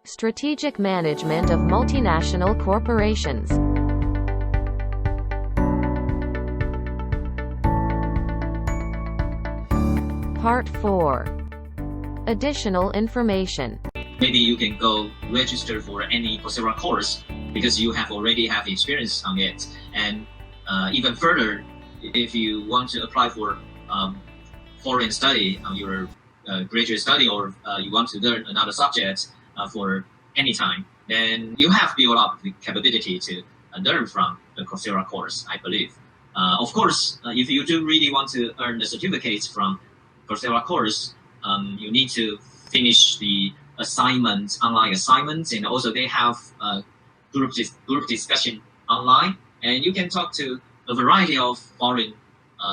Strategic Management of Multinational Corporations. Part 4. Additional information. Maybe you can go register for any Coursera course because you already have experience on it. And even further, if you want to apply for foreign study on your graduate study, or you want to learn another subject for any time, then you have built up the capability to learn from the Coursera course, I believe. Of course, if you do really want to earn the certificates from Coursera course, you need to finish the online assignments, and also they have group discussion online, and you can talk to a variety of foreign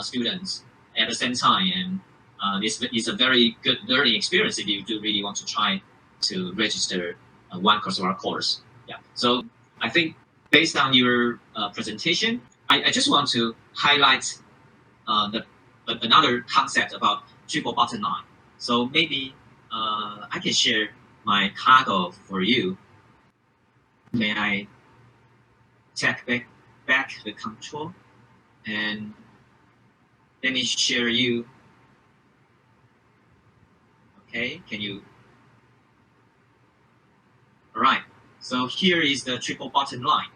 students at the same time, and this is a very good learning experience if you do really want to try to register one Coursera course. Yeah. So I think based on your presentation, I just want to highlight another concept about triple bottom line. So maybe I can share my cargo for you. May I take back the control, and let me share you. Okay, can you? All right. So here is the triple bottom line.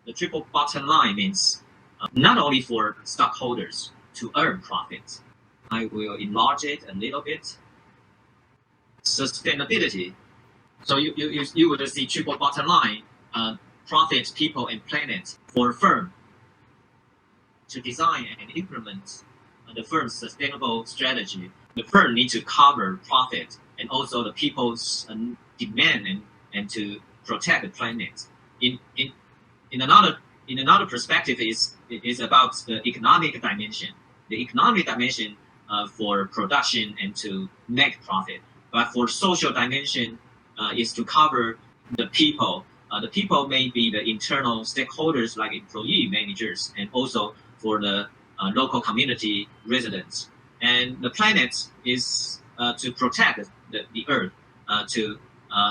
The triple bottom line means not only for stockholders to earn profit. I will enlarge it a little bit. Sustainability. So you will see triple bottom line, profit, people, and planet for a firm to design and implement the firm's sustainable strategy. The firm needs to cover profit and also the people's demand and to protect the planet. In another perspective is about the economic dimension. The economic dimension for production and to make profit. But for social dimension is to cover the people. The people may be the internal stakeholders like employee managers, and also for the local community residents. And the planet is to protect the earth, to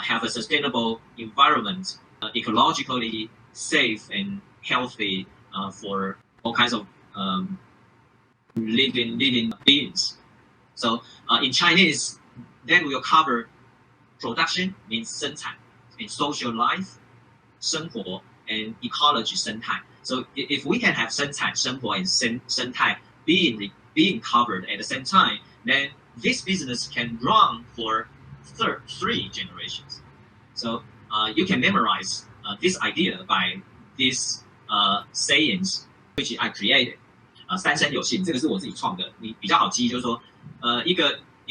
have a sustainable environment, ecologically safe and healthy for all kinds of living beings. So in Chinese, then we will cover production means 生产 and social life, 生活 and ecology 生态. So if we can have 生产, 生活 and 生态 being covered at the same time, then this business can run for 3 generations. So you can memorize this idea by these sayings which I created. 三生有幸，这个是我自己创的，你比较好记忆，就是说，一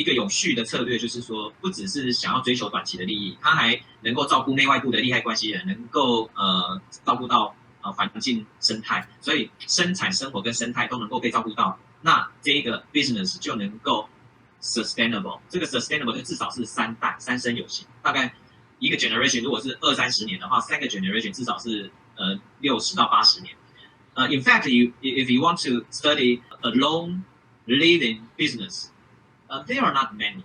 个永续的策略，就是说，不只是想要追求短期的利益，它还能够照顾内外部的利害关系人，能够照顾到环境生态，所以生产、生活跟生态都能够被照顾到，那这一个 business 就能够 sustainable。这个 sustainable 就至少是3代，三生有幸，大概一个 generation 如果是20-30年的话，3个 generation 至少是60到80年。In fact, if you want to study a long living business, there are not many.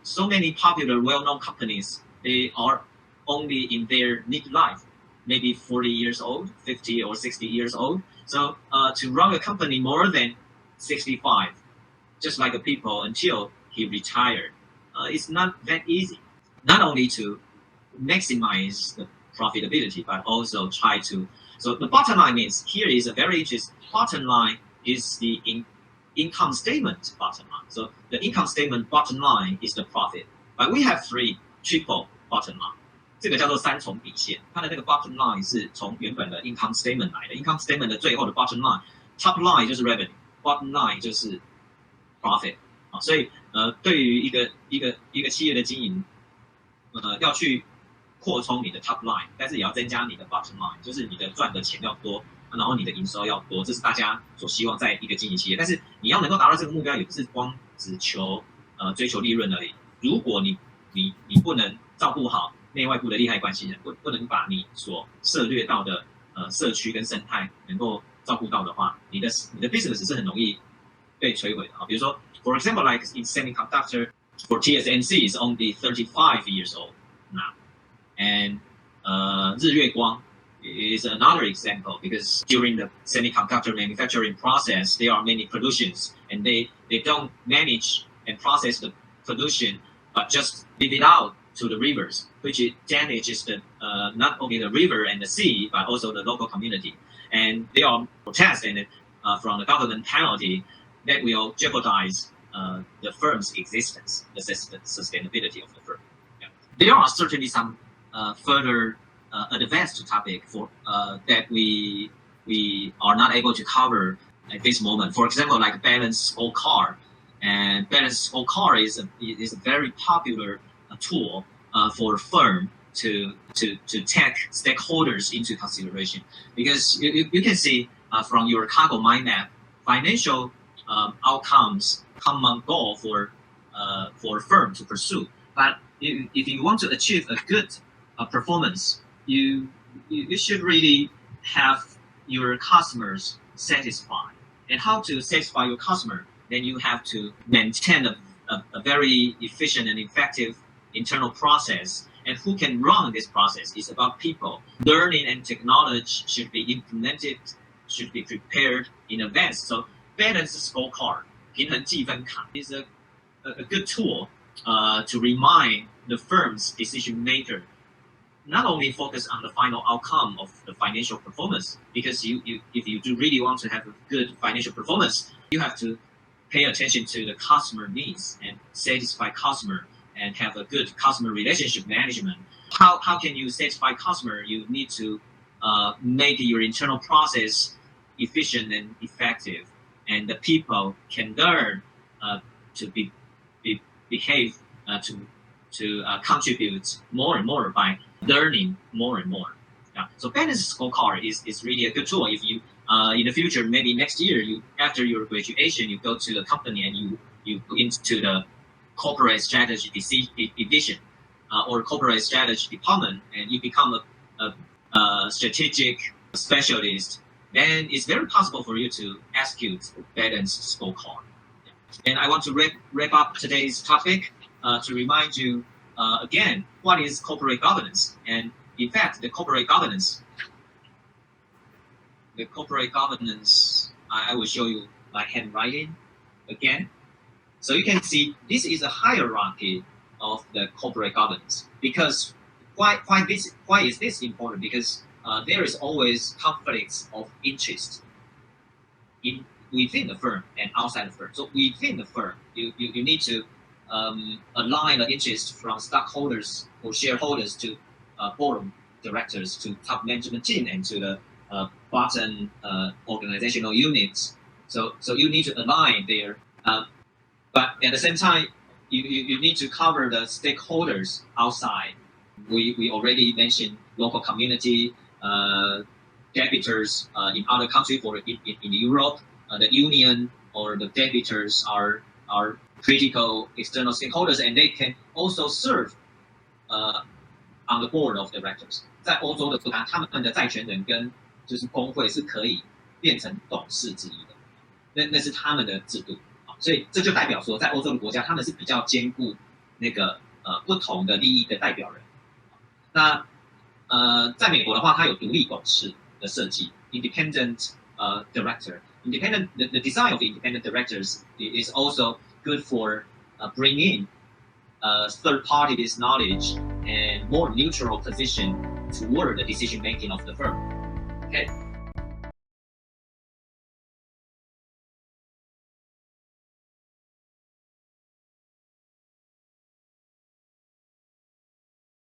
So many popular, well-known companies, they are only in their midlife, maybe 40 years old, 50 or 60 years old. So to run a company more than 65, just like a people until he retired, it's not that easy. Not only to maximize the profitability, but also try to. So the bottom line means here is a very interesting. Bottom line is the income statement bottom line. So the income statement bottom line is the profit. But we have 3 triple bottom line. 这个叫做3重底线。它的那个 bottom line 是从原本的 income statement 来的。income statement 的最后的 bottom line，top line 就是 revenue，bottom line 就是 profit。所以对于一个企业的经营，要去扩充你的 top line， 但是也要增加你的 bottom line， 就是你的赚的钱要多，然后你的营收要多，这是大家所希望在一个经营企业。但是你要能够达到这个目标，也不是光只求追求利润而已。如果你不能照顾好内外部的利害关系人，不能把你所涉猎到的社区跟生态能够照顾到的话，你的 business 是很容易被摧毁的。比如说 ，for example, like in semiconductor, for TSMC is only 35 years old. now. And 日月光 is another example because during the semiconductor manufacturing process, there are many pollutions, and they don't manage and process the pollution, but just leave it out to the rivers, which damages the not only the river and the sea, but also the local community. And there are protests and from the government penalty that will jeopardize the firm's existence, the sustainability of the firm. Yeah. There are certainly some further advanced topic for that we are not able to cover at this moment. For example, like balance scorecard, and balance scorecard is a very popular tool for a firm to take stakeholders into consideration, because you can see from your cargo mind map, financial outcomes common goal for a firm to pursue. But if you want to achieve a good performance, you should really have your customers satisfied. And how to satisfy your customer? Then you have to maintain a very efficient and effective internal process. And who can run this process is about people. Learning and technology should be implemented, should be prepared in advance. So balance scorecard, 平衡计分卡, is a good tool to remind the firm's decision maker not only focus on the final outcome of the financial performance, because if you do really want to have a good financial performance, you have to pay attention to the customer needs and satisfy customer and have a good customer relationship management. How can you satisfy customer? You need to make your internal process efficient and effective, and the people can learn to behave to contribute more and more by learning more and more. Yeah. So balance scorecard is really a good tool. If you in the future, maybe next year, after your graduation, you go to the company and you go into the corporate strategy division or corporate strategy department, and you become a strategic specialist, then it's very possible for you to execute balance scorecard. And I want to wrap up today's topic to remind you again, what is corporate governance? And in fact, the corporate governance, I will show you my handwriting again. So you can see this is a hierarchy of the corporate governance. Because why is this important? Because there is always conflicts of interest within the firm and outside the firm. So within the firm, you need to align the interest from stockholders or shareholders to board of directors, to top management team, and to the bottom organizational units. So you need to align there. But at the same time, you need to cover the stakeholders outside. We already mentioned local community, debtors in other countries, or in Europe, the union or the debtors are critical external stakeholders, and they can also serve on the board of directors. 在欧洲的他们的债权人跟就是工会是可以变成董事之一的，那是他们的制度。所以这就代表说，在欧洲的国家，他们是比较兼顾那个不同的利益的代表人。那在美国的话，它有独立董事的设计 ，independent director。Independent, the design of independent directors is also good for bringing third parties' knowledge and more neutral position toward the decision making of the firm. Okay.